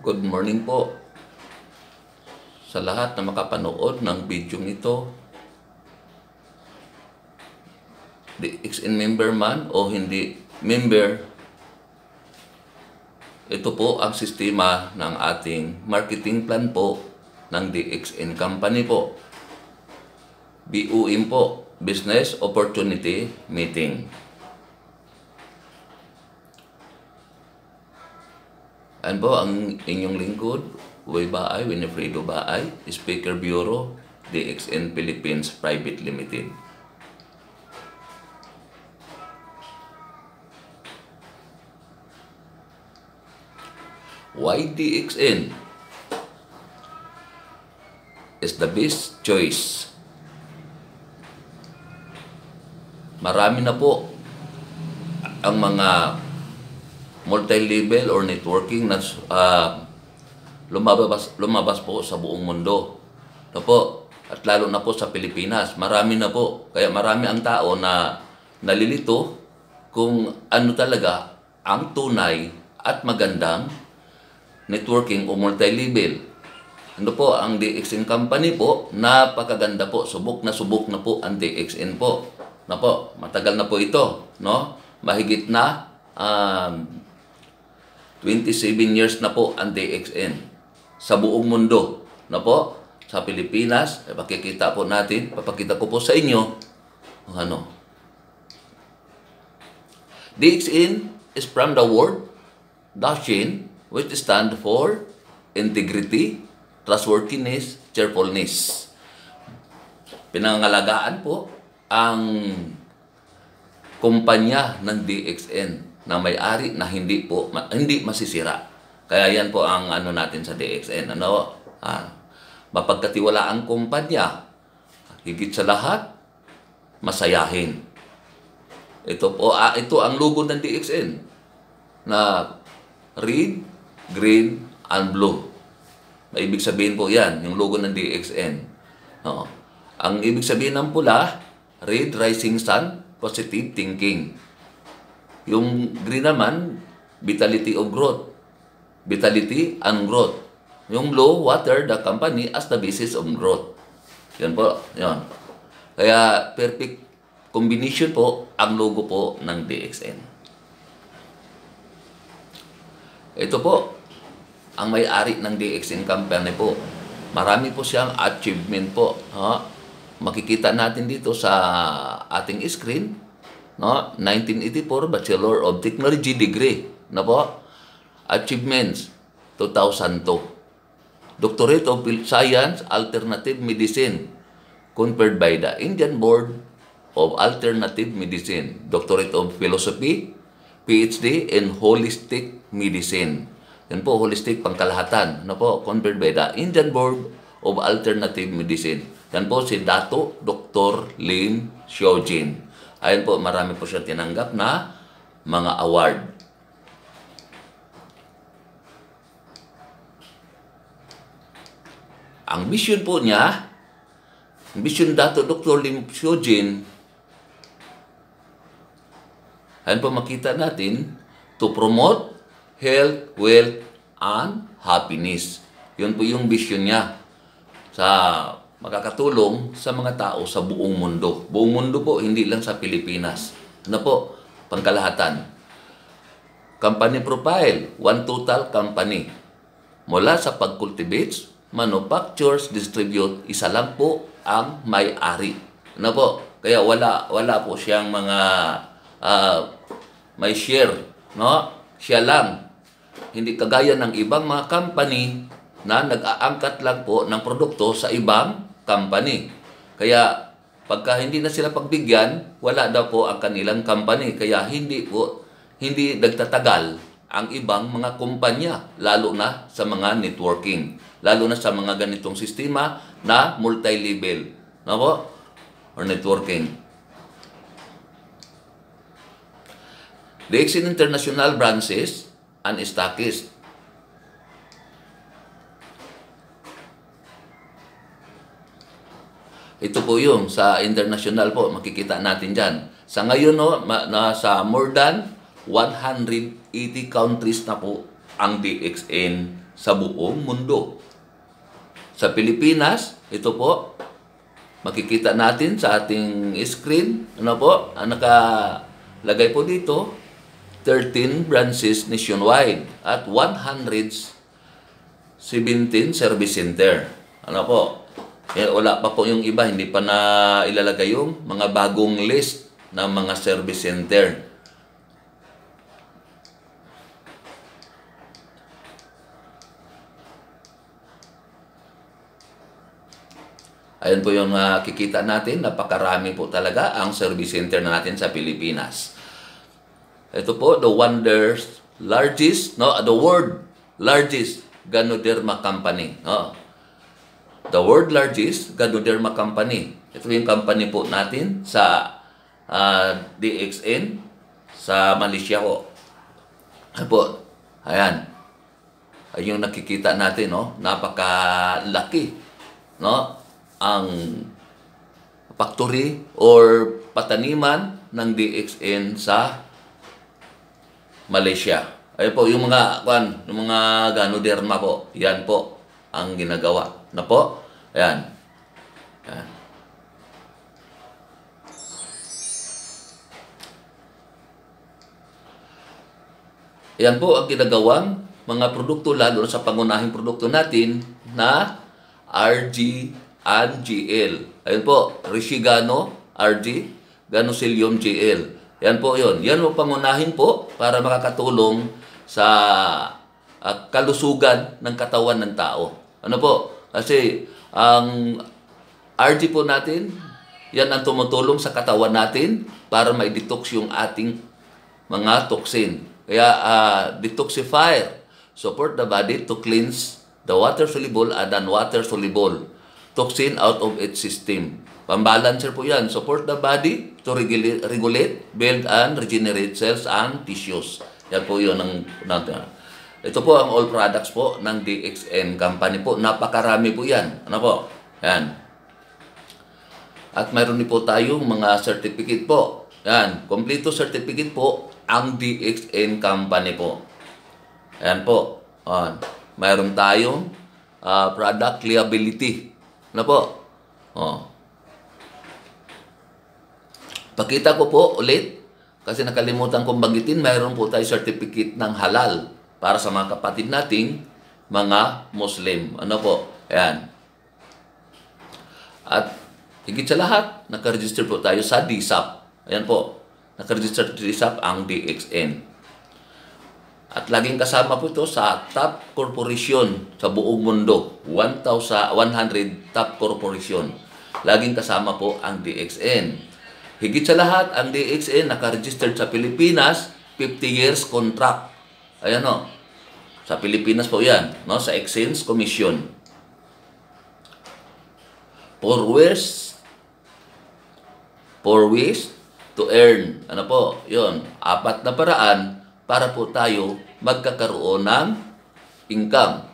Good morning po sa lahat na makapanood ng video ito. DXN member man o hindi member, ito po ang sistema ng ating marketing plan po ng DXN Company po. BOM po, Business Opportunity Meeting. Ano po ang inyong lingkod? Uy Baay, Winifredo Baay, Speaker Bureau, DXN Philippines Private Limited. Why DXN is the best choice? Marami na po ang mga multi-level or networking na lumabas po sa buong mundo. No po, at lalo na po sa Pilipinas, marami na po. Kaya marami ang tao na nalilito kung ano talaga ang tunay at magandang networking o multi-level. Ano po, ang DXN Company po, napakaganda po. Subok na po ang DXN po. No po, matagal na po ito, no? Mahigit na 27 years na po ang DXN sa buong mundo, no po? Sa Pilipinas, papakita ko po sa inyo ano. DXN is from the word Dashin, which stand for integrity, trustworthiness, cheerfulness. Pinangalagaan po ang kumpanya ng DXN na may-ari na hindi masisira. Kaya yan po ang ano natin sa DXN. Mapagkatiwalaang kumpanya, higit sa lahat, masayahin. Ito ang logo ng DXN na red, green, and blue. Ibig sabihin po yan, yung logo ng DXN. Ang ibig sabihin ng pula, red, rising sun, positive thinking. Yung green naman, vitality of growth. Vitality and growth. Yung blue, water, the company as the basis of growth. Yan po, yan. Kaya perfect combination po ang logo po ng DXN. Ito po, ang may-ari ng DXN Company po. Marami po siyang achievement po. Makikita natin dito sa ating screen, no? 1984 Bachelor of Technology degree, no po? Achievements 2002. Doctorate of Science Alternative Medicine conferred by the Indian Board of Alternative Medicine. Doctorate of Philosophy, PhD in Holistic Medicine. Yan po, holistic pangkalahatan, no po? Conferred by the Indian Board of Alternative Medicine. Yan po si Dato Dr. Lim Xiaojin. Ayan po, marami po siya tinanggap na mga award. Ang mission po niya, mission Dato Dr. Lim Xiaojin, ayan po makita natin, to promote health, wealth, and happiness. Yun po yung vision niya sa makakatulong sa mga tao sa buong mundo. Buong mundo po, hindi lang sa Pilipinas. Ano po? Pangkalahatan. Company profile, one total company. Mula sa pag-cultivates, manufactures, distribute, isa lang po ang may-ari. Ano po? Kaya wala po siyang mga may share. No? Siya lang. Hindi kagaya ng ibang mga company na nag-aangkat lang po ng produkto sa ibang company. Kaya pagka hindi na sila pagbigyan, wala daw po ang kanilang company. Kaya hindi nagtatagal ang ibang mga kumpanya, lalo na sa mga networking, lalo na sa mga ganitong sistema na multi-level, no po? Or networking. DXN International Branches and Stockist. Ito po yung sa international po, makikita natin dyan. Sa ngayon, nasa more than 180 countries na po ang DXN sa buong mundo. Sa Pilipinas, ito po, makikita natin sa ating screen, ano po, ang nakalagay po dito, 13 branches nationwide at 117 service center. Ano po, wala pa po yung iba, hindi pa na ilalagay yung mga bagong list ng mga service center. Ayan po yung kikita natin, napakarami po talaga ang service center na natin sa Pilipinas. Ito po, the world largest Ganoderma company. No? The world largest Ganoderma company. Ito yung company po natin sa DXN sa Malaysia po. Ayan po, ayan. Ayun yung nakikita natin, no? Napakalaki, no? Ang factory or pataniman ng DXN sa Malaysia. Ayun po, yung mga Ganoderma po, yan po ang ginagawa. Na po, ayan. Ayan. Yan po ang ginagawang mga produkto, lalo sa pangunahing produkto natin na RG and GL. Ayun po, Rishigano RG, Ganocilium GL. Yan po yun. Yan po pangunahin po para makakatulong sa kalusugan ng katawan ng tao. Ano po? Kasi ang RG po natin, yan ang tumutulong sa katawan natin para ma-detox yung ating mga toxin. Kaya detoxifier, support the body to cleanse the water-soluble and non-water-soluble toxin out of its system. Pambalancer po yan. Support the body to regulate, build, and regenerate cells and tissues. Yan po yun ang natin. Ito po ang all products po ng DXN company po. Napakarami po yan. Ano po? Yan. At mayroon din po tayong mga certificate po. Yan. Kompleto certificate po ang DXN company po. Yan po. Mayroon tayong product liability. Ano po? Pakita ko po ulit, kasi nakalimutan kong banggitin, mayroon po tayo certificate ng halal para sa mga kapatid nating mga Muslim. Ano po? Ayan. At higit sa lahat, nakaregister po tayo sa DSAP. Ayan po. Nakaregister sa DSAP ang DXN. At laging kasama po ito sa top corporation sa buong mundo. 100 top corporation. Laging kasama po ang DXN. Higit sa lahat, ang DXN nakaregistered sa Pilipinas, 50 years contract. Ayan o. Sa Pilipinas po yan. No? Sa Exchange Commission. 4 ways to earn. Ano po? Yun. 4 na paraan para po tayo magkakaroon ng income.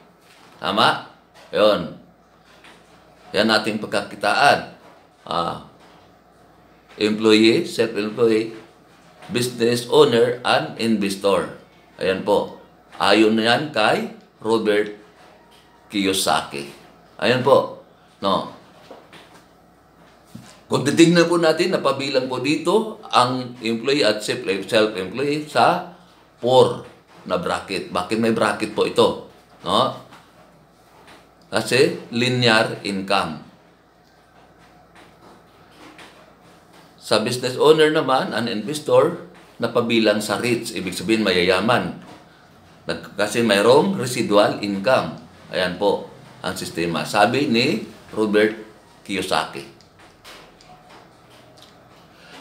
Tama? Yun. Yan ating pagkakitaan. Employee, self-employed, business owner, and investor. Ayan po. Ayon na yan kay Robert Kiyosaki. Ayan po. No. Kung titignan po natin, napabilang po dito ang employee at self-employed sa 4 na bracket. Bakit may bracket po ito? No? Kasi linear income. Sa business owner naman, an investor, napabilang sa rich. Ibig sabihin, mayayaman. Kasi mayroong residual income. Ayan po ang sistema. Sabi ni Robert Kiyosaki.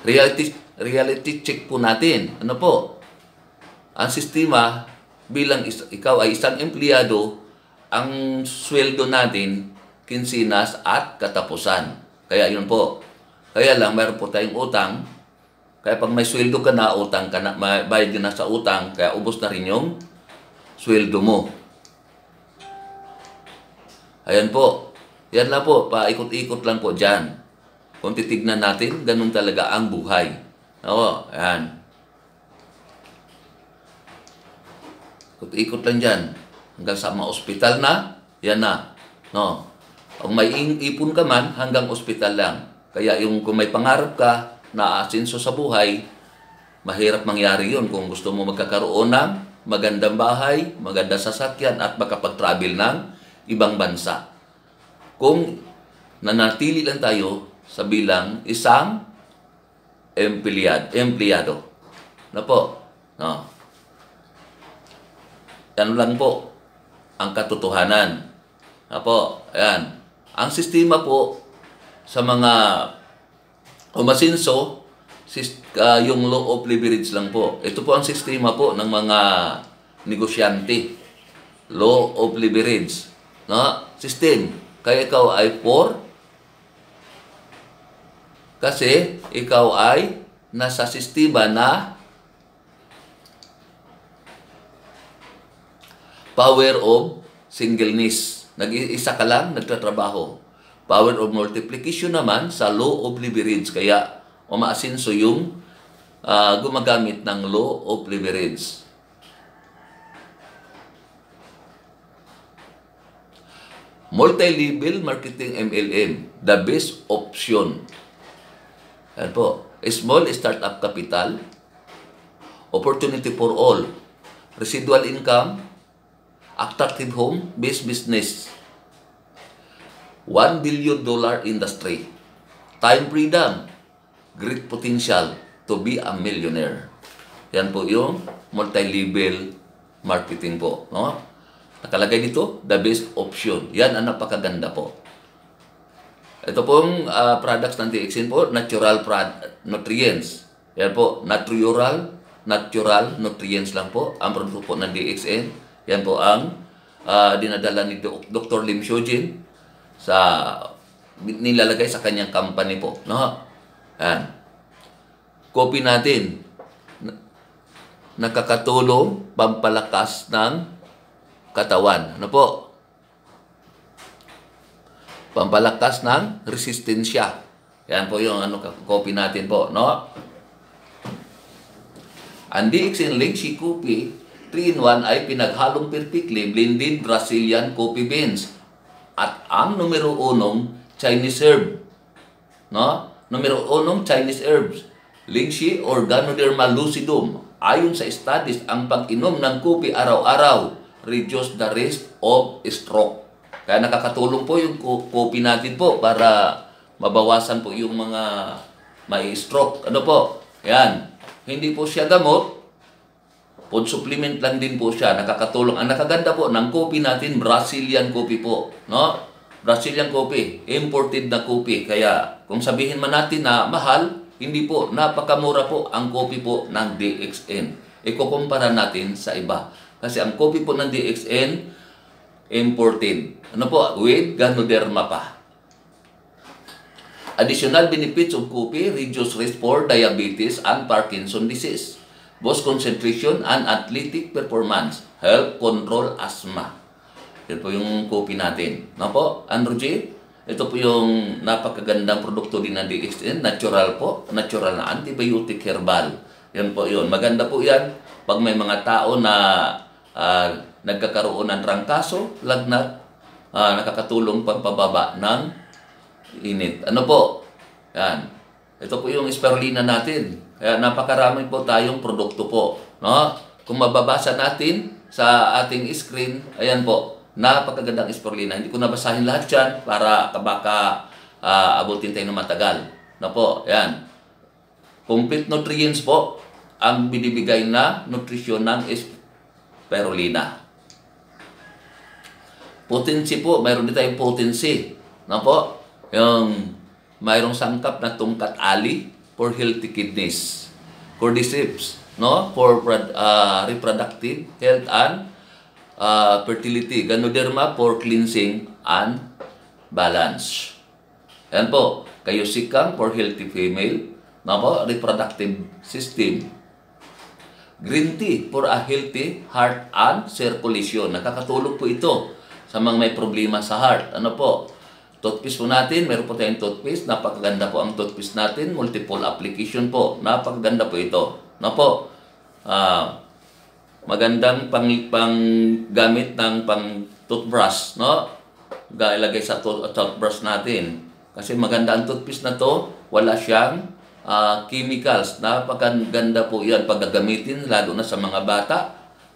Reality check po natin. Ano po? Ang sistema, bilang ikaw ay isang empleyado, ang sweldo natin, kinsinas at katapusan. Kaya yun po. Kaya lang, mayroon po tayong utang. Kaya pag may sweldo ka na, utang ka na, bayad ka na sa utang, kaya ubos na rin yung sweldo mo. Ayan po. Yan lang po. Paikot-ikot lang po dyan. Kung titignan natin, ganun talaga ang buhay. Oo, ayan. Ikot-ikot lang dyan. Hanggang sa mga ospital na, yan na. No? Kung may ipon ka man, hanggang ospital lang. Kaya yung kung may pangarap ka na asenso sa buhay, mahirap mangyari yun kung gusto mo magkakaroon ng magandang bahay, magandang sasakyan at makapag-travel ng ibang bansa. Kung nanatili lang tayo sa bilang isang empleyado. Na po? No. Yan lang po ang katotohanan. Na po? Ayan. Ang sistema po sa mga umasinso, yung law of leverage lang po. Ito po ang sistema po ng mga negosyante. Law of leverage. No? System. Kaya ikaw ay kasi ikaw ay nasa sistema na power of singleness. Nag-iisa ka lang, nagtatrabaho. Power of multiplication naman sa law of leverage. Kaya umaasinso yung gumagamit ng law of leverage. Multi-level marketing MLM, the best option. Yan po. Small startup capital, opportunity for all, residual income, attractive home-based business, $1 billion industry, time freedom, great potential to be a millionaire. Yan po yung multi-level marketing po. No? Nakalagay dito, the best option. Yan ang napakaganda po. Ito pong products ng DXN po, natural nutrients. Yan po, natural nutrients lang po ang produkto po ng DXN. Yan po ang dinadala ni Dr. Lim Shojin nilalagay sa kanyang company po. No? Yan. Copy natin. Nakakatulong pampalakas ng katawan. Ano po? Pampalakas ng resistensya. Yan po yung copy natin po, no? Ang DXN Lychee Coffee 3-in-1 ay pinaghalong perfectly blended Brazilian coffee beans at ang numero 1 Chinese herb, no? Numero 1 Chinese herbs, Lychee or Ganoderma lucidum. Ayon sa studies, ang pag-inom ng coffee araw-araw reduce the risk of stroke. Kaya nakakatulong po yung coffee natin po para mabawasan po yung mga may stroke. Ano po? Yan. Hindi po siya gamot. Food supplement lang din po siya. Nakakatulong. Ang nakaganda po ng coffee natin, Brazilian coffee po. No? Brazilian coffee. Imported na coffee. Kaya kung sabihin man natin na mahal, hindi po. Napakamura po ang coffee po ng DXN. Ikukumpara natin sa iba. Kasi ang coffee po ng DXN, imported. Ano po? With Ganoderma pa. Additional benefits of coffee, reduce risk for diabetes and Parkinson disease, boost concentration and athletic performance, help control asthma. Ito po yung coffee natin. Ano po? Andrew J? Ito po yung napakagandang produkto din ng DXN. Natural po. Natural na antibiotic herbal. Yan po yun. Maganda po yan pag may mga tao na nagkakaroon ng trangkaso, lagnat, nakakatulong pampababa ng init. Ano po? Yan. Ito po yung spirulina natin. Kaya napakarami po tayong produkto po. No? Kung mababasa natin sa ating screen, ayan po, napakagandang spirulina. Hindi ko nabasahin lahat yan para baka abutin tayo ng matagal. No po? Yan. Complete nutrients po ang binibigay na nutrisyon ng spirulina. Potency po, mayroon din tayong potency. No po? Yung mayroong sangkap na tungkat ali for healthy kidneys. Cordyceps, no? For reproductive health and fertility. Ganoderma for cleansing and balance. Yan po. Kayusikang for healthy female. No po? Reproductive system. Green tea for a healthy heart and circulation. Nakakatulong po ito sa mga may problema sa heart. Ano po? Toothpaste po natin. Meron po tayong toothpaste. Napakaganda po ang toothpaste natin. Multiple application po. Napakaganda po ito. Ano po? Magandang panggamit ng pang toothbrush, no? Ilagay sa toothbrush natin. Kasi maganda ang toothpaste na to, wala siyang chemicals. Napakaganda po yan pag gagamitin, lalo na sa mga bata.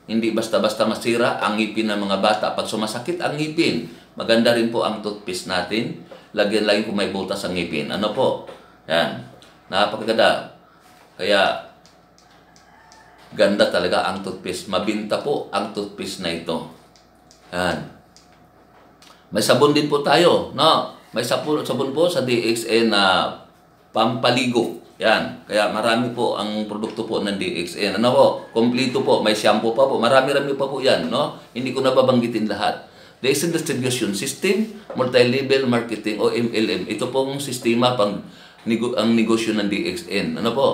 Hindi basta-basta masira ang ngipin ng mga bata. Pag sumasakit ang ngipin, maganda rin po ang toothpaste natin. Lagyan lagi kung may butas ang ngipin. Ano po? Yan. Napakaganda. Kaya, ganda talaga ang toothpaste. Mabinta po ang toothpaste na ito. Yan. May sabon din po tayo, no? May sabon po sa DXN na pampaligo. Yan. Kaya marami po ang produkto po ng DXN. Ano po? Kompleto po. May shampoo pa po. Marami-rami pa po yan, no? Hindi ko nababanggitin lahat. DXN Distribution System, Multi-Level Marketing o MLM. Ito pong sistema ang negosyo ng DXN. Ano po?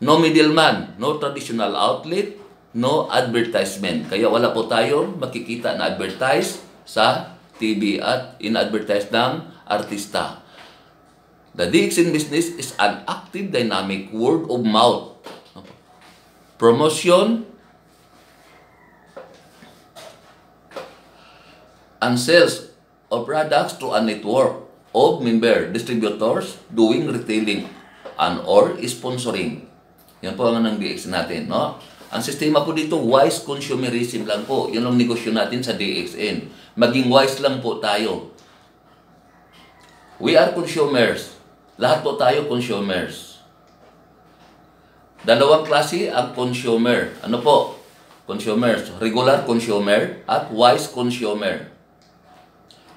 No middleman, no traditional outlet, no advertisement. Kaya wala po tayo makikita na advertise sa TV at in-advertise ng artista. The DXN business is an active, dynamic word of mouth promotion and sales of products to a network of member distributors doing retailing and or sponsoring. Yan po ang ng DXN natin, no? Ang sistema po dito, wise consumerism lang po. Yun ang negosyo natin sa DXN. Maging wise lang po tayo. We are consumers. Lahat po tayo consumers. Dalawang klase ang consumer. Ano po? Consumers. Regular consumer at wise consumer.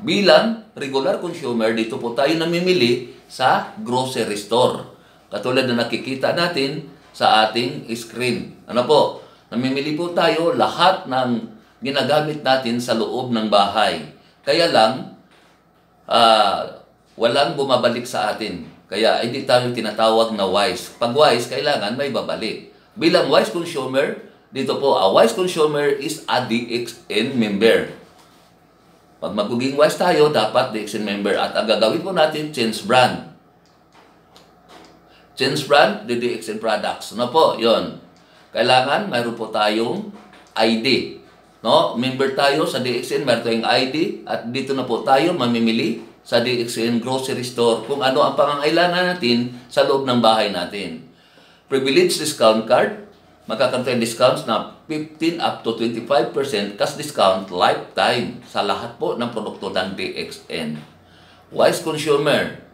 Bilang regular consumer, dito po tayo namimili sa grocery store. Katulad na nakikita natin sa ating screen. Ano po? Namimili po tayo lahat ng ginagamit natin sa loob ng bahay. Kaya lang, walang bumabalik sa atin. Kaya hindi tayo tinatawag na wise. Pag wise, kailangan may babalik. Bilang wise consumer, dito po, a wise consumer is a DXN member. Pag magiging wise tayo, dapat DXN member. At ang gagawin po natin, change brand. Change brand, the DXN products. Ano po? Yon. Kailangan, mayroon po tayong ID. No? Member tayo sa DXN, mayroon tayong ID. At dito na po tayo mamimili sa DXN grocery store kung ano ang pangangailangan natin sa loob ng bahay natin. Privilege discount card. Magkakaroon tayong discounts na 15 up to 25% cash discount lifetime sa lahat po ng produkto ng DXN. Wise consumer.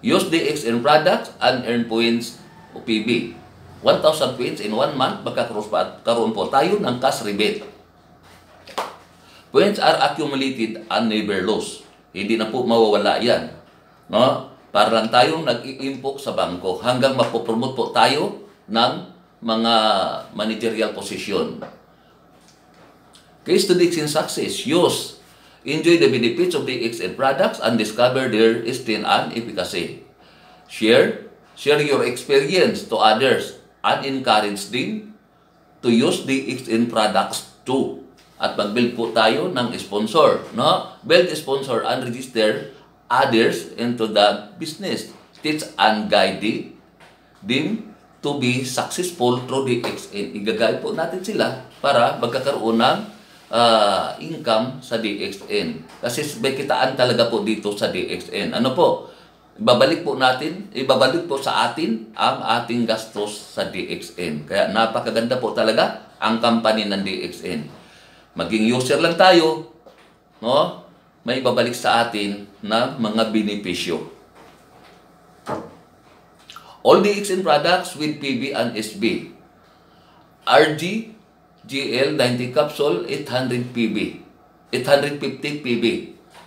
Use DXN products and earn points o PB. 1,000 points in 1 month, magkakaroon po tayo ng cash rebate. Points are accumulated and never lost. Hindi na po mawawala yan. No? Para lang tayong nag-i-impok sa bangko hanggang mapopromote po tayo ng mga managerial position. Case to DXN success. Use. Enjoy the benefits of DXN products and discover their strength and efficacy. Share your experience to others and encourage them to use DXN products too. At mag-build po tayo ng sponsor, no? Build, sponsor, and register others into the business. Teach and guide them to be successful through DXN. Igagay po natin sila para magkakaroon ng income sa DXN. Kasi may kitaan talaga po dito sa DXN. Ano po? Ibabalik po sa atin ang ating gastos sa DXN. Kaya napakaganda po talaga ang company ng DXN. Maging user lang tayo, no? May ibabalik sa atin na mga benepisyo. All DXN products with PB and SB. RG GL 90 capsule 800 PB, 850 PB.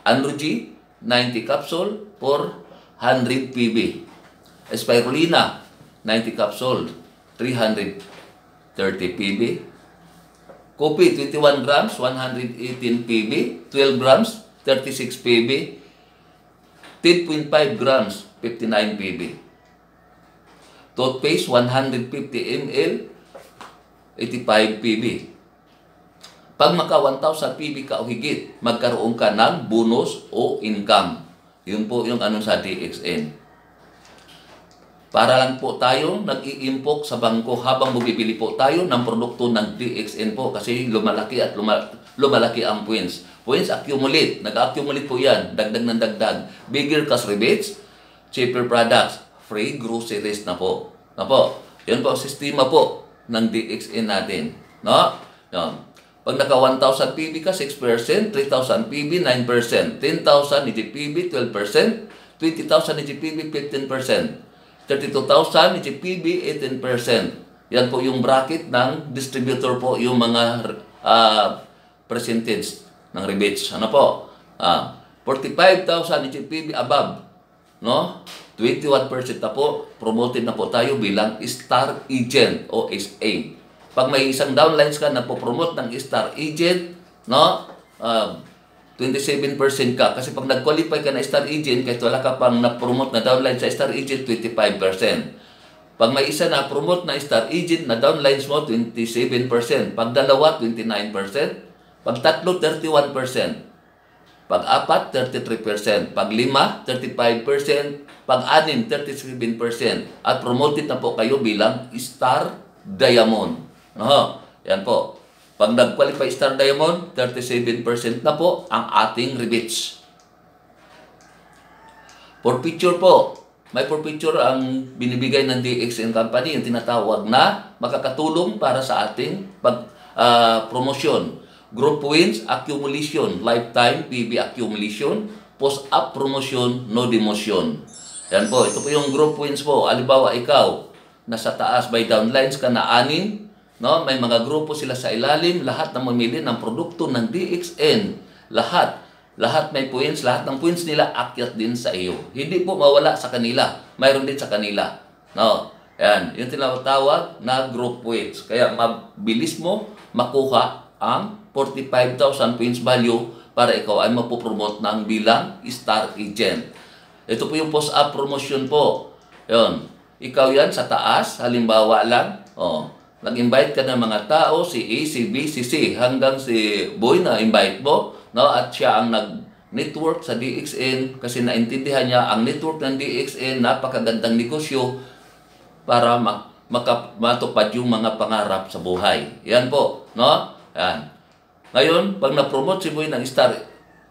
Anuji 90 capsule for 100 PB. Spirulina 90 capsule 330 PB. Coffee 21 grams 118 PB, 12 grams 36 PB, 10.5 grams 59 PB. Toothpaste 150 ml 85 PB. Pag maka 1,000 PB ka o higit, magkaroon ka ng bonus o income. Yun po yung ano sa DXN. Para lang po tayo nag-iimpok sa bangko habang bumibili po tayo ng produkto ng DXN po kasi lumalaki at lumalaki ang points. Points accumulate. Nag-accumulate po yan. Dagdag ng dagdag. Bigger cash rebates, cheaper products, free groceries na po. Yan po ang sistema po ng DXN natin. No? Yan. Pag naka 1,000 PB ka, 6%, 3,000 PB, 9%, 10,000 EGPB, 12%, 20,000 EGPB, 15%. 32,000 EGPB, 18%. Yan po yung bracket ng distributor po, yung mga percentage ng rebates. Ano po? 45,000 EGPB above, no? 21% na po, promoted na po tayo bilang Star Agent o SA. Pag may isang downlines ka na po promote ng Star Agent, no? 27% ka. Kasi pag nag-qualify ka na Star Agent, kahit wala ka pang na-promote na downline sa Star Agent, 25%. Pag may isa na promote na Star Agent na downlines mo, 27%. Pag dalawa, 29%. Pag tatlo, 31%. Pag apat, 33%. Pag lima, 35%. Pag anim, 37%. At promoted na po kayo bilang Star Diamond. Yan po. Pag nag-qualify Star Diamond, 37% na po ang ating rebates. Forfeiture po. May forfeiture ang binibigay ng DXN Company, yung tinatawag na makakatulong para sa ating promotion. Group wins, accumulation, lifetime PB accumulation, post-up promotion, no demotion. Yan po, ito po yung group wins po. Halimbawa, ikaw, nasa taas by downlines ka na 6, no? May mga grupo sila sa ilalim, lahat na mamili ng produkto ng DXN. Lahat may points, lahat ng points nila akyat din sa iyo. Hindi po mawala sa kanila. Mayroon din sa kanila. No? Yan, yung tinatawag na group points. Kaya mabilis mo makuha ang 45,000 points value para ikaw ay mapopromote ng bilang Star Agent. Ito po yung post-up promotion po. Yun. Ikaw yan sa taas, halimbawa lang, nag-invite ka ng mga tao, si A, si B, si C, hanggang si Boy na invite mo, no? At siya ang nag-network sa DXN kasi naintindihan niya ang network ng DXN, napakagandang negosyo para matupad yung mga pangarap sa buhay. Yan po, no? Yan. Ngayon, pag na-promote si Boy ng Star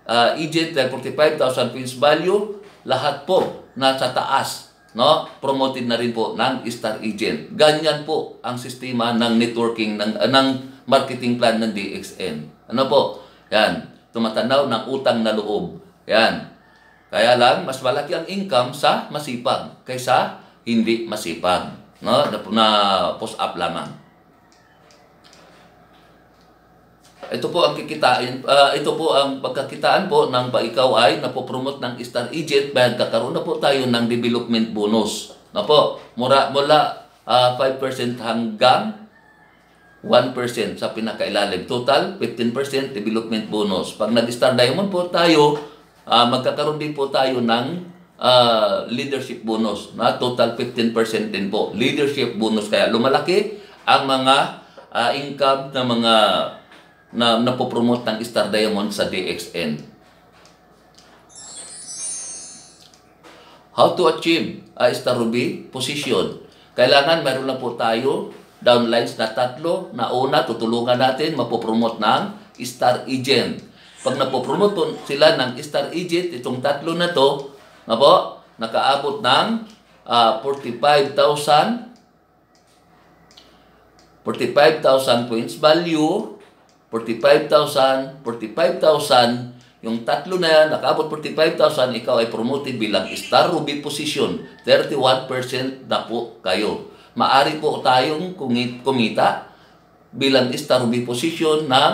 Agent ng 45,000 points value, lahat po nasa taas, no? Promoted na rin po ng Star Agent. Ganyan po ang sistema ng networking ng marketing plan ng DXN. Ano po? Yan. Tumatanaw ng utang na loob. Yan. Kaya lang mas malaki ang income sa masipag kaysa hindi masipag, no? Na post up lamang. Ito po ang kikitain, ito po ang pagkakitaan po ng ikaw ay napopromote ng Star Agent, bayad kakaroon na po tayo ng development bonus. Na po, mula 5% hanggang 1% sa pinakailalim. Total, 15% development bonus. Pag nag-Star Diamond po tayo, magkakaroon din po tayo ng leadership bonus. Na total 15% din po. Leadership bonus. Kaya lumalaki ang mga income ng mga na napopromote ng Star Diamond sa DXN. How to achieve a Star Ruby position? Kailangan mayroon lang po tayo downlines na 3 na una tutulungan natin mapopromote ng Star Agent. Pag napopromote po sila ng Star Agent, itong 3 na to, na po, nakaabot ng 45,000 points value, 45,000, yung 3 na yan, nakaabot 45,000, ikaw ay promoted bilang Star Ruby position. 31% na po kayo. Maari po tayong kumita bilang Star Ruby position ng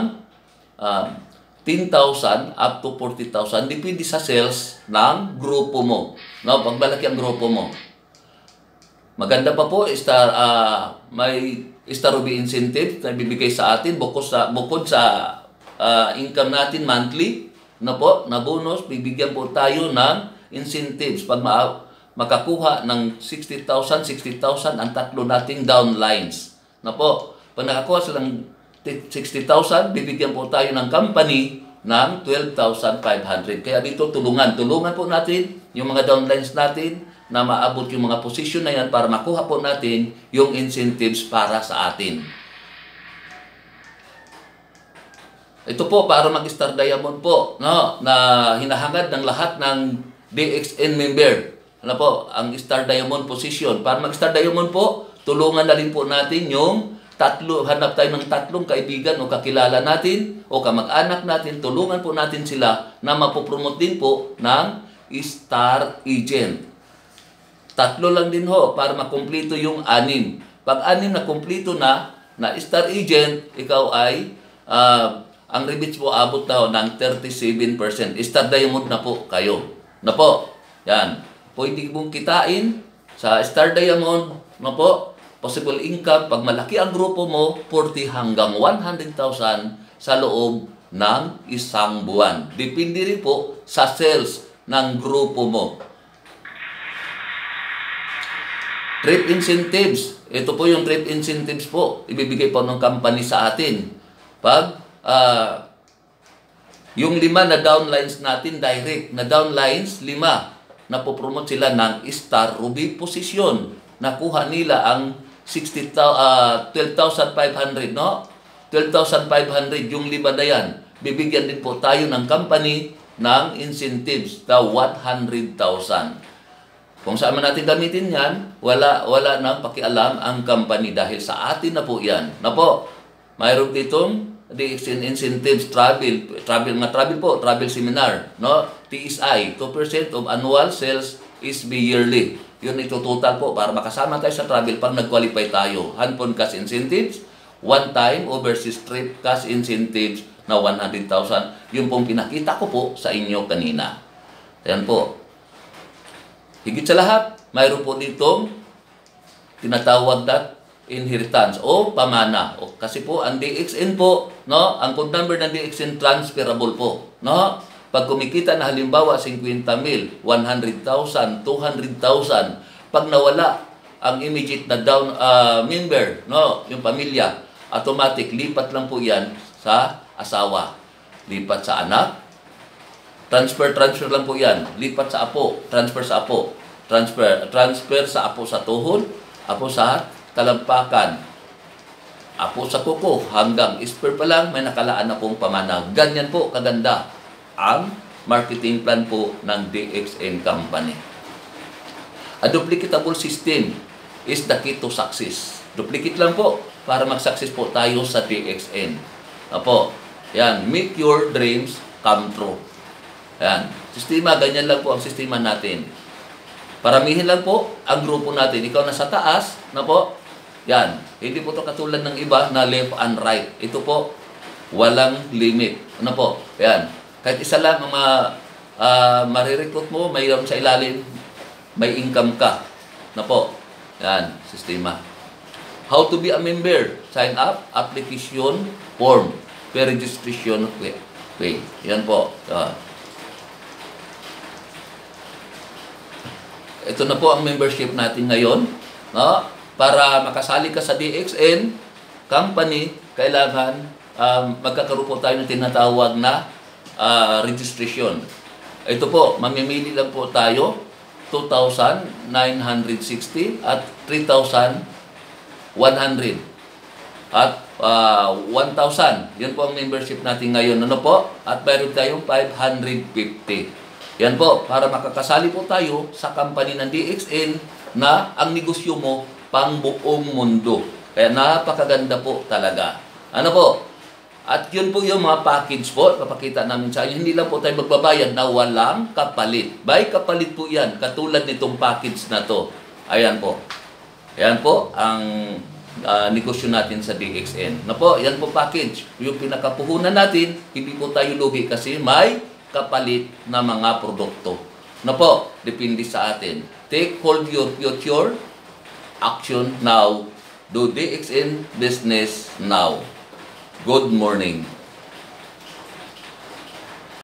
10,000 up to 40,000. Depende sa sales ng grupo mo. No, pag malaki ang grupo mo. Maganda pa po, may Star Ruby incentive na bibigay sa atin bukod sa income natin monthly na po, na bonus, bibigyan po tayo ng incentives pag makakuha ng 60,000 ang 3 nating downlines. Na po, pag nakakuha silang 60,000, bibigyan po tayo ng company ng 12,500. Kaya dito tulungan po natin yung mga downlines natin na maabot yung mga posisyon na yan para makuha po natin yung incentives para sa atin. Ito po para mag-Star Diamond po, no, na hinahangad ng lahat ng DXN member. Ano po, ang Star Diamond position. Para mag-Star Diamond po, tulungan na rin po natin yung hanap tayo ng tatlong kaibigan o kakilala natin o kamag-anak natin, tulungan po natin sila na mapopromote din po ng Star Agent. 3 lang din ho para makumpleto yung 6. Pag 6 na kumpleto na Star Agent, ikaw ay ang rebates po abot na ng 37%. Star Diamond na po kayo. Na po. Yan. Pwede mong kitain sa Star Diamond. Na po. Possible income. Pag malaki ang grupo mo, 40 hanggang 100,000 sa loob ng isang buwan. Depende rin po sa sales ng grupo mo. Trip incentives. Ito po yung trip incentives po. Ibibigay po ng company sa atin. Pag yung 5 na downlines natin, direct na downlines, 5, napopromote sila ng Star Ruby position. Nakuha nila ang 12,500, no? 12,500 yung 5 na yan. Bibigyan din po tayo ng company ng incentives na 100,000. Kung saan man natin gamitin yan, wala nang pakialam ang company dahil sa atin na po yan. Na po, mayroon ditong DXN incentives, travel seminar, no? TSI, 2% of annual sales is be yearly. Yun ito total po para makasama tayo sa travel pag nag-qualify tayo. Handphone cash incentives, one time overseas trip cash incentives na 100,000. Yun pong pinakita ko po sa inyo kanina. Ayan po. Higit sa lahat, mayroon po ditong tinatawag na inheritance o pamana. Kasi po ang DXN po, no, ang code number ng DXN transferable po, no? Pag kumikita na halimbawa 50,000, 100,000, 200,000, pag nawala ang immediate na down member, no, yung pamilya, automatic lipat lang po 'yan sa asawa, lipat sa anak, transfer lang po 'yan, lipat sa apo, transfer sa apo, transfer sa apo sa tuhod, apo sa talampakan, apo sa kuko, hanggang spare pa lang may nakalaan na pong pamana. Ganyan po kaganda ang marketing plan po ng DXN company. A duplicatable system is the key to success. Duplicate lang po para mag-success po tayo sa DXN. Apo, yan, make your dreams come true. Yan, sistema, ganyan lang po ang sistema natin. Paramihin lang po ang grupo natin. Ikaw na sa taas, na po, yan. Hindi po ito katulad ng iba na left and right. Ito po, walang limit. Ano po? Yan. Kahit isa lang ang marirecruit mo, mayroon sa ilalim, may income ka. Na po? Yan, sistema. How to be a member? Sign up, application, form, pre-registration, pay. Yan po. Ito na po ang membership natin ngayon. No? Para makasali ka sa DXN company, kailangan magkakaroon po tayo ng tinatawag na registration. Ito po, mamimili lang po tayo 2,960 at 3,100 at 1,000. Yan po ang membership natin ngayon. Ano po? At mayroon tayong 550. Yan po, para makakasali po tayo sa company ng DXN na ang negosyo mo pang buong mundo. Kaya napakaganda po talaga. Ano po? At yun po yung mga package po, papakita namin sa inyo. Hindi lang po tayo magbabayad na walang kapalit. By kapalit po yan, katulad nitong package na to. Ayan po. Ayan po ang negosyo natin sa DXN. Na po, yan po package. Yung pinakapuhunan natin, hindi po tayo lugi kasi may kapalit na mga produkto. Na po, depende sa atin. Take hold your future. Action now. Do DXN business now. Good morning.